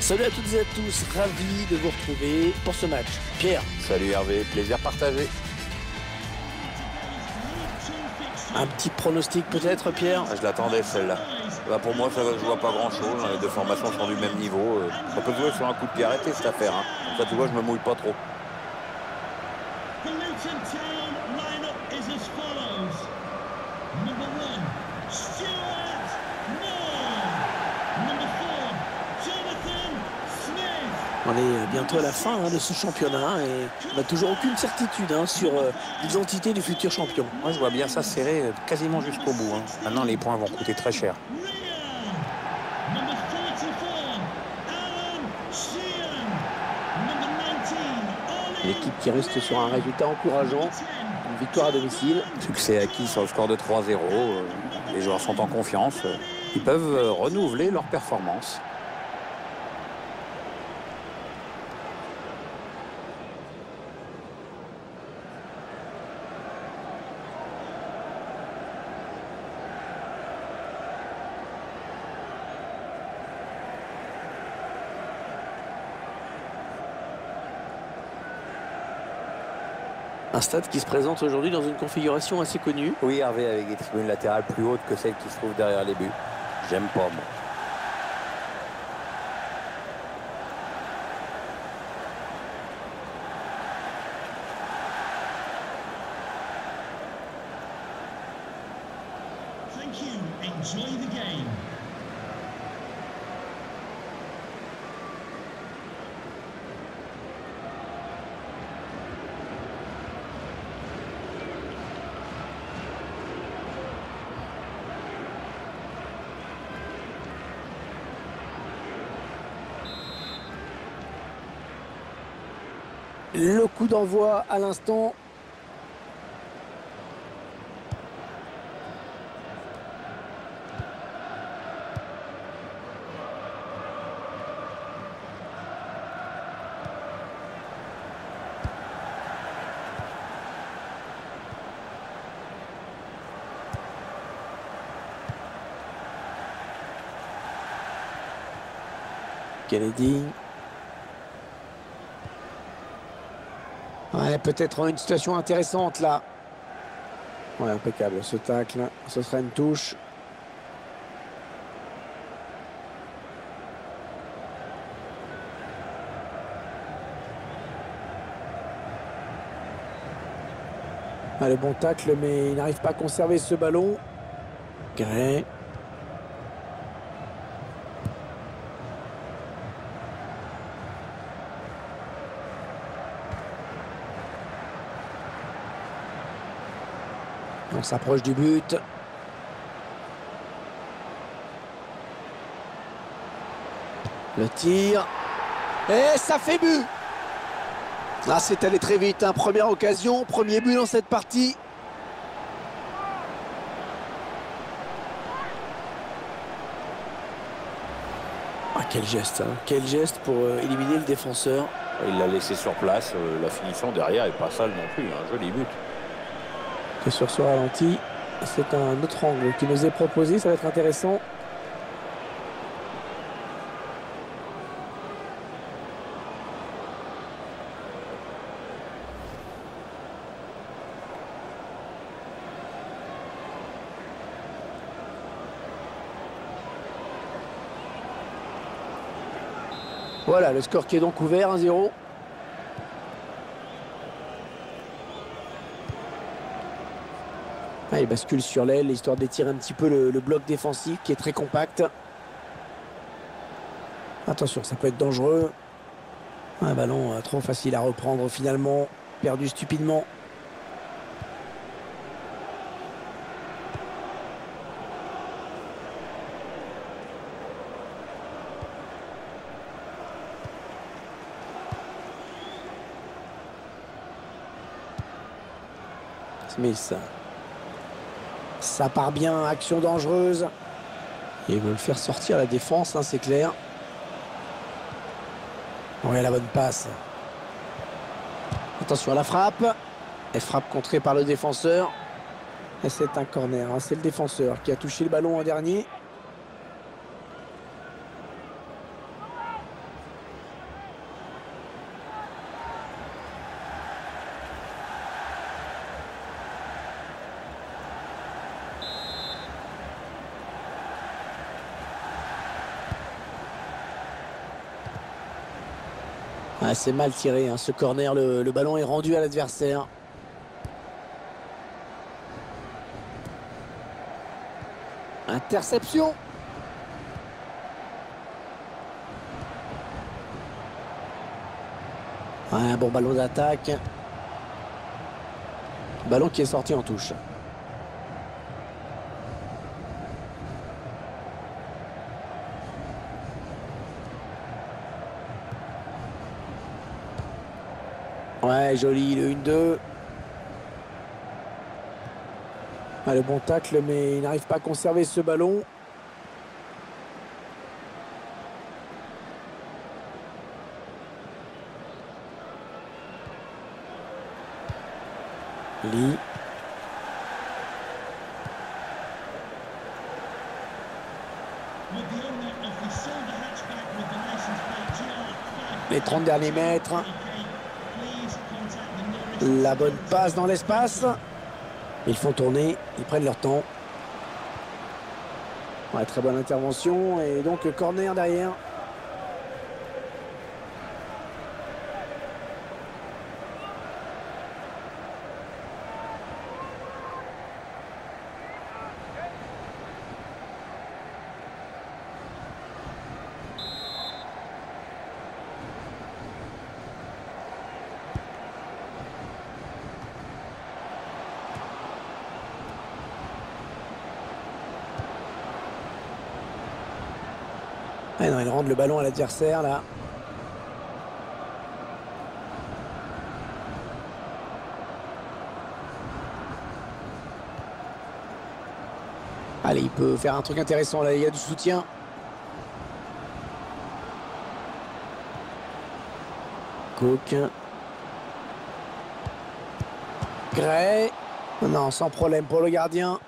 Salut à toutes et à tous, ravi de vous retrouver pour ce match. Pierre. Salut Hervé, plaisir partagé. Un petit pronostic peut-être, Pierre? Je l'attendais celle-là. Pour moi, ça ne se voit pas grand-chose. Les deux formations sont du même niveau. Ça peut jouer sur un coup de pied arrêté cette affaire. Ça, tu vois, je me mouille pas trop. On est bientôt à la fin de ce championnat et on n'a toujours aucune certitude sur l'identité du futur champion. Moi, je vois bien ça serré quasiment jusqu'au bout. Maintenant, les points vont coûter très cher. L'équipe qui reste sur un résultat encourageant, une victoire à domicile. Succès acquis sur le score de 3-0. Les joueurs sont en confiance. Ils peuvent renouveler leur performance. Un stade qui se présente aujourd'hui dans une configuration assez connue. Oui, Hervé, avec des tribunes latérales plus hautes que celles qui se trouvent derrière les buts. J'aime pas, moi. Thank you. Enjoy the game. Le coup d'envoi à l'instant. Kennedy. Ouais, peut-être une situation intéressante là. Ouais, impeccable ce tacle. Ce sera une touche. Ah, le bon tacle, mais il n'arrive pas à conserver ce ballon. Gray. On s'approche du but. Le tir. Et ça fait but. Là, c'est allé très vite. Première occasion, premier but dans cette partie. Ah, quel geste. Quel geste pour éliminer le défenseur. Il l'a laissé sur place. La finition derrière n'est pas sale non plus. Un joli but. Et sur ce ralenti, c'est un autre angle qui nous est proposé, ça va être intéressant. Voilà, le score qui est donc ouvert, 1-0. Ah, il bascule sur l'aile, histoire d'étirer un petit peu le bloc défensif qui est très compact. Attention, ça peut être dangereux. Un ballon trop facile à reprendre finalement, perdu stupidement. Smith. Ça part bien, action dangereuse. Ils veulent faire sortir la défense, c'est clair. Ouais, la bonne passe. Attention à la frappe. Elle frappe contrée par le défenseur. Et c'est un corner. C'est le défenseur qui a touché le ballon en dernier. Ah, c'est mal tiré, hein, ce corner. Le ballon est rendu à l'adversaire. Interception. Ouais, un bon ballon d'attaque. Ballon qui est sorti en touche. Ouais, joli, le 1-2. Ah, le bon tacle, mais il n'arrive pas à conserver ce ballon. Lee. With the owner of the silver hatchback with the license plate GR5. Les 30 derniers mètres. Please contact the nearest. La bonne passe dans l'espace. Ils font tourner, ils prennent leur temps. Ouais, très bonne intervention. Et donc corner derrière. Ah non, il rend le ballon à l'adversaire là. Allez, il peut faire un truc intéressant là, il y a du soutien. Cook. Gray. Non, sans problème pour le gardien.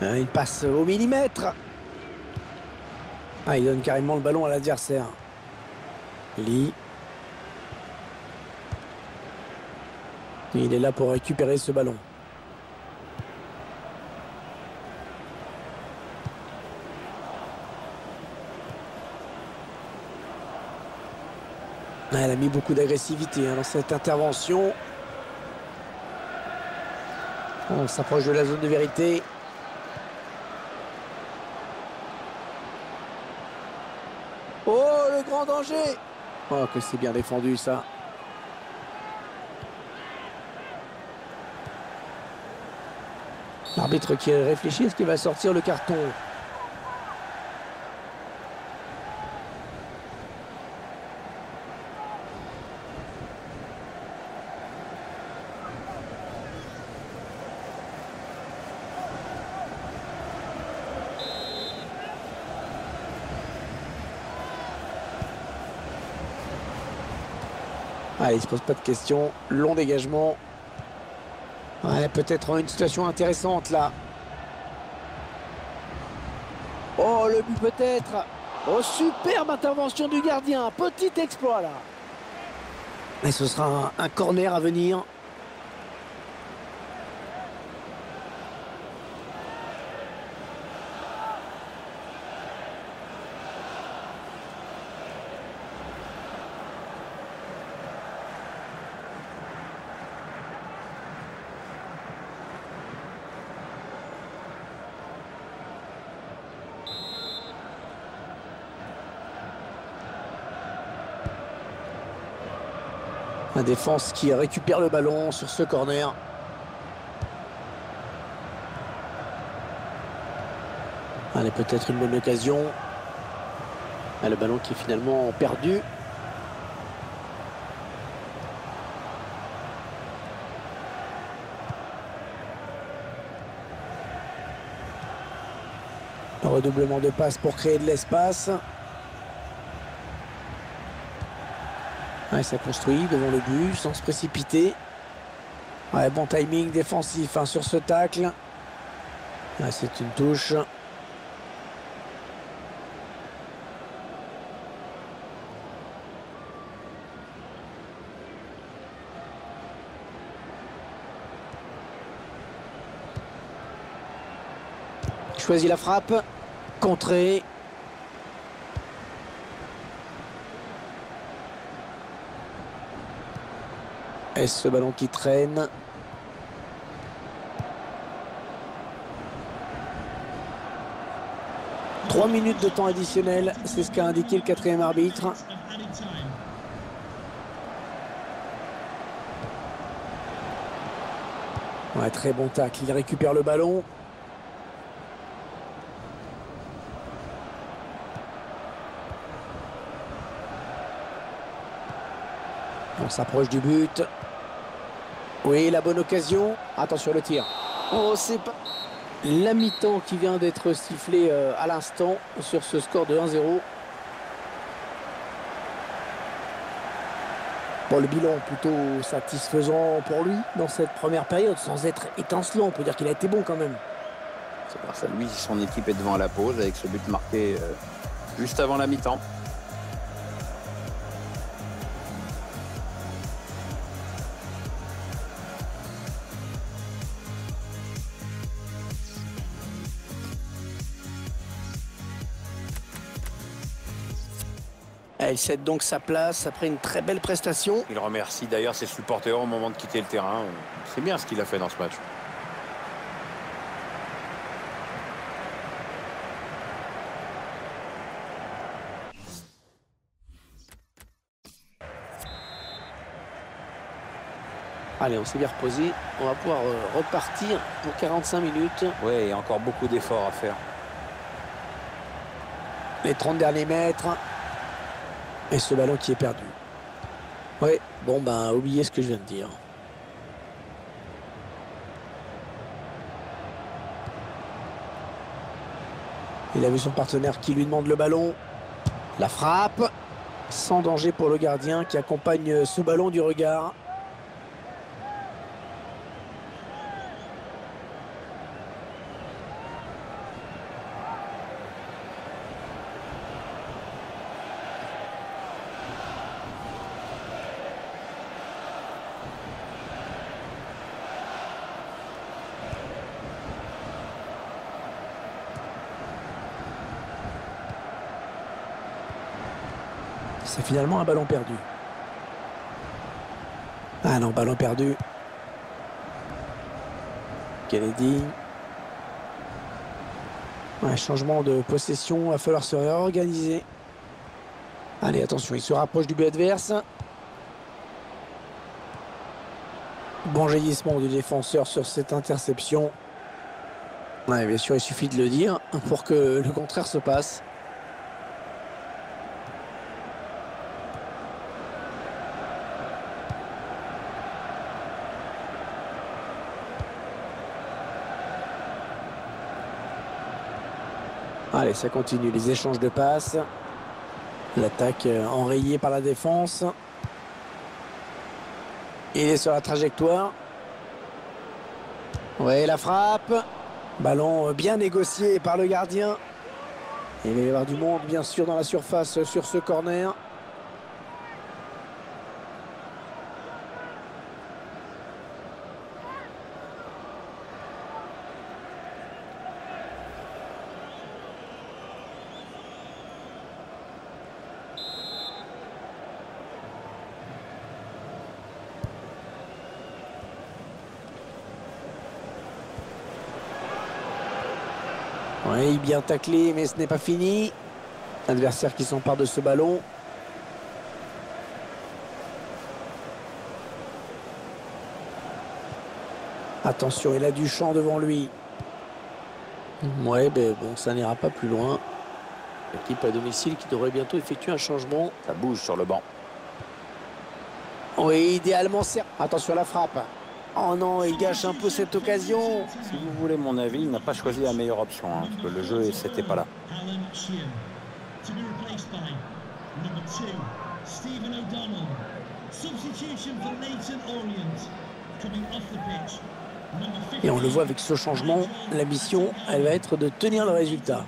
Il passe au millimètre. Ah, il donne carrément le ballon à l'adversaire. Lee. Il est là pour récupérer ce ballon. Ah, elle a mis beaucoup d'agressivité dans cette intervention. On s'approche de la zone de vérité. Oh, le grand danger! Oh, que c'est bien défendu, ça. L'arbitre qui réfléchit, est-ce qu'il va sortir le carton? Allez, il ne se pose pas de questions. Long dégagement. Ouais, peut-être une situation intéressante là. Oh, le but peut-être. Oh, superbe intervention du gardien. Petit exploit là. Et ce sera un corner à venir. La défense qui récupère le ballon sur ce corner. Allez, peut-être une bonne occasion. Ah, le ballon qui est finalement perdu. Un redoublement de passes pour créer de l'espace. Ouais, ça construit devant le but sans se précipiter. Ouais, bon timing défensif sur ce tacle. Ouais, c'est une touche. choisit la frappe. Contrée. Et ce ballon qui traîne. Trois minutes de temps additionnel, c'est ce qu'a indiqué le quatrième arbitre. Ouais, très bon tacle, il récupère le ballon. On s'approche du but. Oui, la bonne occasion. Attention le tir. Oh, c'est pas... La mi-temps qui vient d'être sifflée à l'instant sur ce score de 1-0. Bon, le bilan plutôt satisfaisant pour lui dans cette première période, sans être étincelant. On peut dire qu'il a été bon quand même. C'est grâce à lui si son équipe est devant à la pause avec ce but marqué juste avant la mi-temps. Il cède donc sa place après une très belle prestation. Il remercie d'ailleurs ses supporters au moment de quitter le terrain. C'est bien ce qu'il a fait dans ce match. Allez, on s'est bien reposé. On va pouvoir repartir pour 45 minutes. Ouais, il y a encore beaucoup d'efforts à faire. Les 30 derniers mètres. Et ce ballon qui est perdu. Oui, bon ben, oubliez ce que je viens de dire. Il a vu son partenaire qui lui demande le ballon. La frappe. Sans danger pour le gardien qui accompagne ce ballon du regard. C'est finalement un ballon perdu. Ah non, ballon perdu. Kennedy. Un changement de possession, il va falloir se réorganiser. Allez, attention, il se rapproche du but adverse. Bon jaillissement du défenseur sur cette interception. Ouais, bien sûr, il suffit de le dire pour que le contraire se passe. Allez, ça continue, les échanges de passes. L'attaque enrayée par la défense. Il est sur la trajectoire. Oui, la frappe. Ballon bien négocié par le gardien. Il va y avoir du monde, bien sûr, dans la surface sur ce corner. Oui, bien taclé, mais ce n'est pas fini. Adversaire qui s'empare de ce ballon. Attention, il a du champ devant lui. Ouais, ben bon, ça n'ira pas plus loin. L'équipe à domicile qui devrait bientôt effectuer un changement. Ça bouge sur le banc. Oui, idéalement, c'est... Attention à la frappe. Oh non, il gâche un peu cette occasion. Si vous voulez mon avis, il n'a pas choisi la meilleure option. Parce que le jeu, c'était pas là. Et on le voit avec ce changement, la mission, elle va être de tenir le résultat.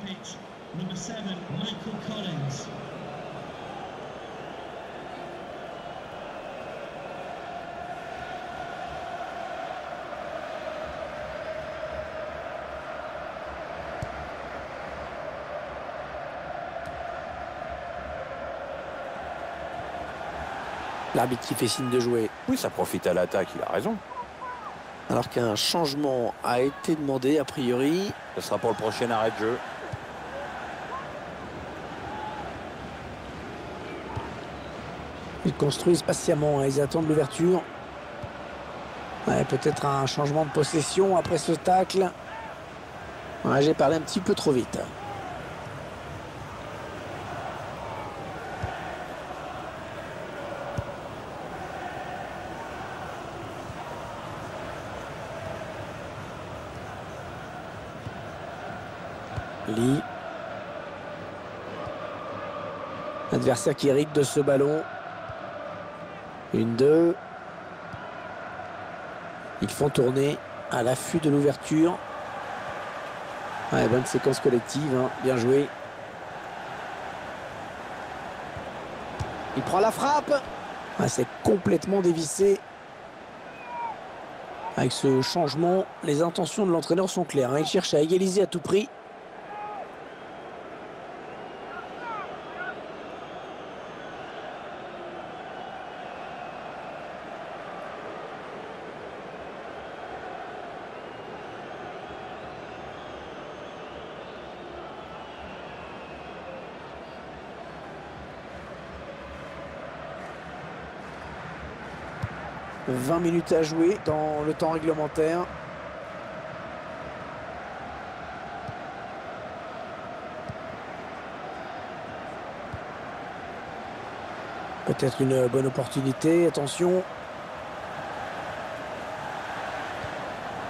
L'arbitre qui fait signe de jouer. Oui, ça profite à l'attaque, il a raison. Alors qu'un changement a été demandé a priori. Ce sera pour le prochain arrêt de jeu. Ils construisent patiemment, hein. Ils attendent l'ouverture. Ouais, peut-être un changement de possession après ce tacle. Ouais, j'ai parlé un petit peu trop vite. Lee. Adversaire qui hérite de ce ballon. 1-2. Ils font tourner à l'affût de l'ouverture. Ouais, bonne séquence collective, hein. Bien joué. Il prend la frappe. Ouais, c'est complètement dévissé. Avec ce changement, les intentions de l'entraîneur sont claires, hein. Il cherche à égaliser à tout prix. « 20 minutes à jouer dans le temps réglementaire. » Peut-être une bonne opportunité. Attention.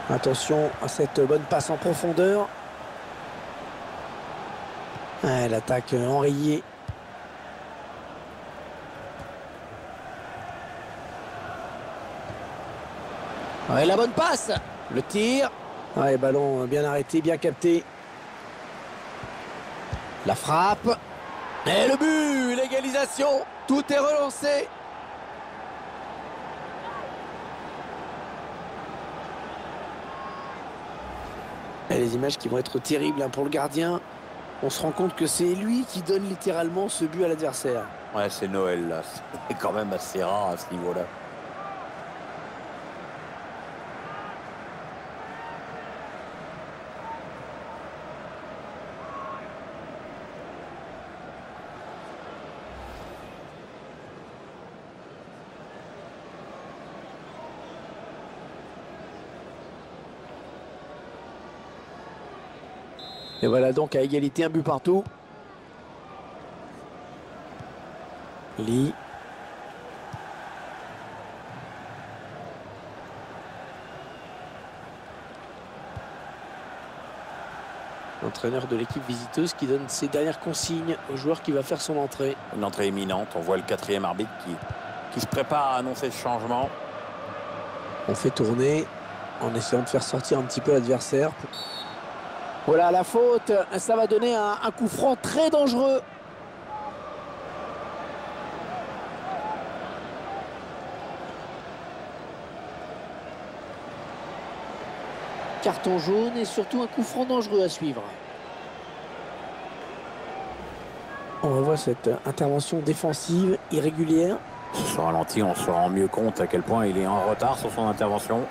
Attention à cette bonne passe en profondeur. Ouais, l'attaque enrayée. Ouais, la bonne passe. Le tir. Ouais, ballon bien arrêté, bien capté. La frappe. Et le but, l'égalisation. Tout est relancé. Et les images qui vont être terribles, hein, pour le gardien. On se rend compte que c'est lui qui donne littéralement ce but à l'adversaire. Ouais, c'est Noël là. C'est quand même assez rare à ce niveau-là. Et voilà donc à égalité, un but partout. Lee. L'entraîneur de l'équipe visiteuse qui donne ses dernières consignes au joueur qui va faire son entrée. Une entrée imminente. On voit le quatrième arbitre qui se prépare à annoncer ce changement. On fait tourner en essayant de faire sortir un petit peu l'adversaire. Voilà la faute. Ça va donner un coup franc très dangereux. Carton jaune et surtout un coup franc dangereux à suivre. On revoit cette intervention défensive irrégulière. Sur ce ralenti, on se rend mieux compte à quel point il est en retard sur son intervention.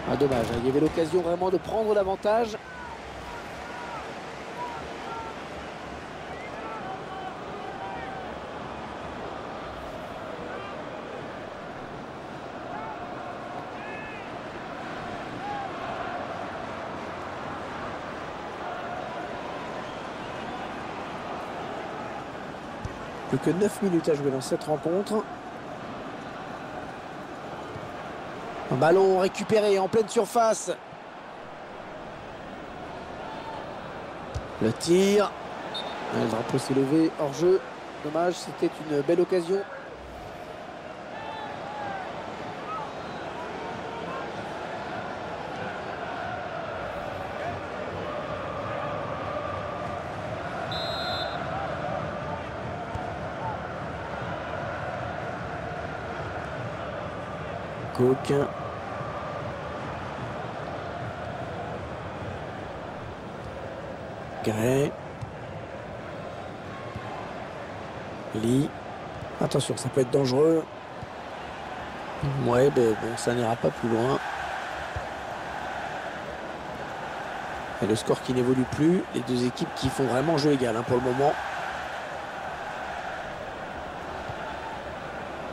Ah, dommage, hein. Il y avait l'occasion vraiment de prendre l'avantage. Plus que 9 minutes à jouer dans cette rencontre. Un ballon récupéré en pleine surface. Le tir. Le drapeau s'est levé hors jeu. Dommage, c'était une belle occasion. Cook. Gray. Lee. Attention, ça peut être dangereux. Ouais, ben bon, ça n'ira pas plus loin. Et le score qui n'évolue plus. Les deux équipes qui font vraiment jeu égal pour le moment.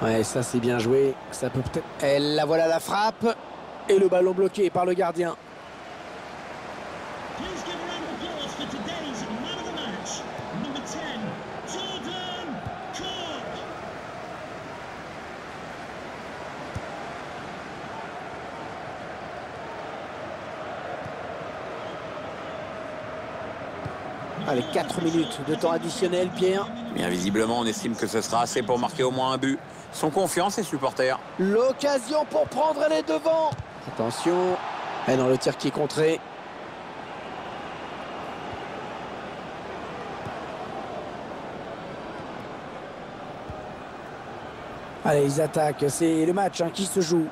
Ouais, ça c'est bien joué. Ça peut peut-être... Et la voilà la frappe. Et le ballon bloqué par le gardien. Please give a round of applause for today's man of the match, number 10, Jordan Cook. Allez, 4 minutes de temps additionnel, Pierre. Bien visiblement, on estime que ce sera assez pour marquer au moins un but. Ils sont confiants, ces supporters. L'occasion pour prendre les devants. Attention. Et dans le tir qui est contré. Allez, ils attaquent. C'est le match qui se joue.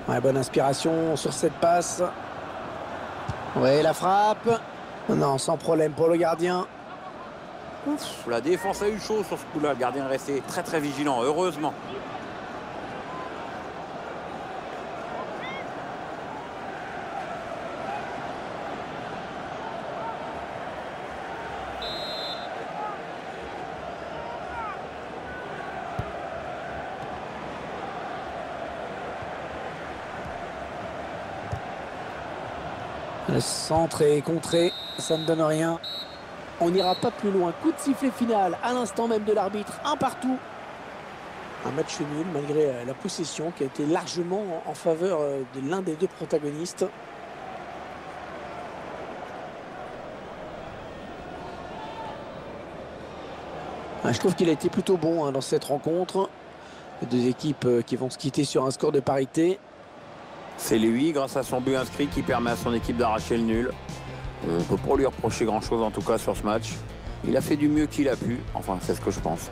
Ouais, bonne inspiration sur cette passe. Ouais, la frappe. Non, sans problème pour le gardien. Ouf, la défense a eu chaud sur ce coup-là. Le gardien est resté très très vigilant, heureusement. Le centre est contré, ça ne donne rien. On n'ira pas plus loin. Coup de sifflet final à l'instant même de l'arbitre, un partout. Un match nul malgré la possession qui a été largement en faveur de l'un des deux protagonistes. Je trouve qu'il a été plutôt bon dans cette rencontre. Les deux équipes qui vont se quitter sur un score de parité. C'est lui, grâce à son but inscrit, qui permet à son équipe d'arracher le nul. On ne peut pas lui reprocher grand-chose, en tout cas, sur ce match. Il a fait du mieux qu'il a pu. Enfin, c'est ce que je pense.